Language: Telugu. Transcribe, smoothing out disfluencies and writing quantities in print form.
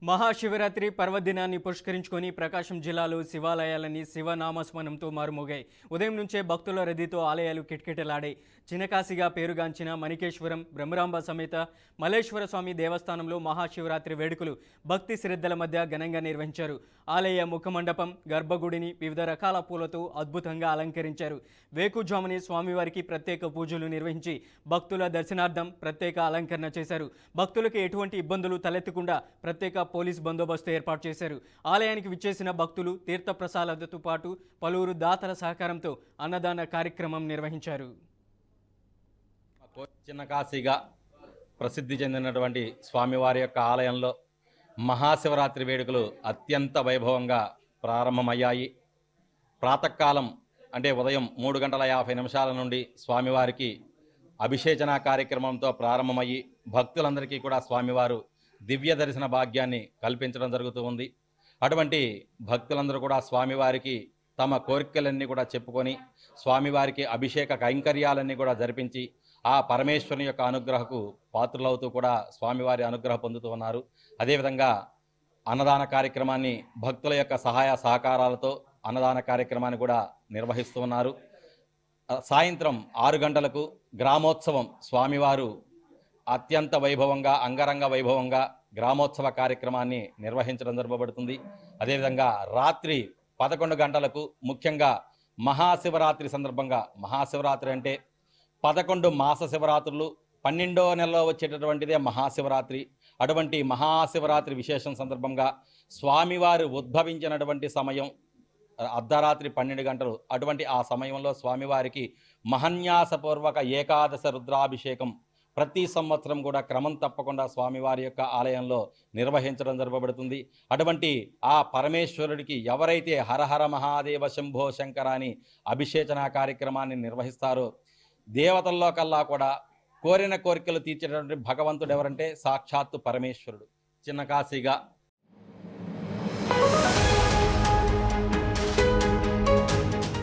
మహాశివరాత్రి పర్వదినాన్ని పురస్కరించుకొని ప్రకాశం జిల్లాలో శివాలయాలని శివనామస్మరణంతో మారుమోగాయి. ఉదయం నుంచే భక్తుల రద్దీతో ఆలయాలు కిటకిటలాడాయి. చినకాశిగా పేరుగాంచిన మణికేశ్వరం బ్రహ్మరాంబ సమేత మల్లేశ్వర స్వామి దేవస్థానంలో మహాశివరాత్రి వేడుకలు భక్తి శ్రద్ధల మధ్య ఘనంగా నిర్వహించారు. ఆలయ ముఖమండపం గర్భగుడిని వివిధ రకాల పూలతో అద్భుతంగా అలంకరించారు. వేకుజామునే స్వామివారికి ప్రత్యేక పూజలు నిర్వహించి భక్తుల దర్శనార్థం ప్రత్యేక అలంకరణ చేశారు. భక్తులకు ఎటువంటి ఇబ్బందులు తలెత్తకుండా ప్రత్యేక పోలీస్ బందోబస్తు ఏర్పాటు చేశారు. ఆలయానికి విచ్చేసిన భక్తులు తీర్థ ప్రసాదాలతో పాటు పలువురు దాతల సహకారంతో అన్నదాన కార్యక్రమం నిర్వహించారు. చిన్నకాశీగా ప్రసిద్ధి చెందినటువంటి స్వామివారి యొక్క ఆలయంలో మహాశివరాత్రి వేడుకలు అత్యంత వైభవంగా ప్రారంభమయ్యాయి. ప్రాతకాలం అంటే ఉదయం 3:50 నుండి స్వామివారికి అభిషేచన కార్యక్రమంతో ప్రారంభమయ్యి భక్తులందరికీ కూడా స్వామివారు దివ్య దర్శన భాగ్యాన్ని కల్పించడం జరుగుతూ ఉంది. అటువంటి భక్తులందరూ కూడా స్వామివారికి తమ కోరికలన్నీ కూడా చెప్పుకొని స్వామివారికి అభిషేక కైంకర్యాలన్నీ కూడా జరిపించి ఆ పరమేశ్వరుని యొక్క అనుగ్రహకు పాత్రులవుతూ కూడా స్వామివారి అనుగ్రహం పొందుతూ ఉన్నారు. అదేవిధంగా అన్నదాన కార్యక్రమాన్ని భక్తుల యొక్క సహాయ సహకారాలతో అన్నదాన కార్యక్రమాన్ని కూడా నిర్వహిస్తూ ఉన్నారు. సాయంత్రం 6 గంటలకు గ్రామోత్సవం స్వామివారు అత్యంత వైభవంగా అంగరంగ వైభవంగా గ్రామోత్సవ కార్యక్రమాన్ని నిర్వహించడం జరగబడుతుంది. అదేవిధంగా రాత్రి 11 గంటలకు ముఖ్యంగా మహాశివరాత్రి సందర్భంగా, మహాశివరాత్రి అంటే 11 మాస శివరాత్రులు 12వ నెలలో వచ్చేటటువంటిదే మహాశివరాత్రి. అటువంటి మహాశివరాత్రి విశేషం సందర్భంగా స్వామివారు ఉద్భవించినటువంటి సమయం అర్ధరాత్రి 12 గంటలు. అటువంటి ఆ సమయంలో స్వామివారికి మహన్యాసపూర్వక ఏకాదశ రుద్రాభిషేకం ప్రతి సంవత్సరం కూడా క్రమం తప్పకుండా స్వామివారి యొక్క ఆలయంలో నిర్వహించడం జరగబడుతుంది. అటువంటి ఆ పరమేశ్వరుడికి ఎవరైతే హరహర మహాదేవ శంభో శంకర అని అభిషేచన కార్యక్రమాన్ని నిర్వహిస్తారో దేవతల్లో కల్లా కూడా కోరిన కోరికలు తీర్చేటటువంటి భగవంతుడు ఎవరంటే సాక్షాత్తు పరమేశ్వరుడు. చిన్నకాశీగా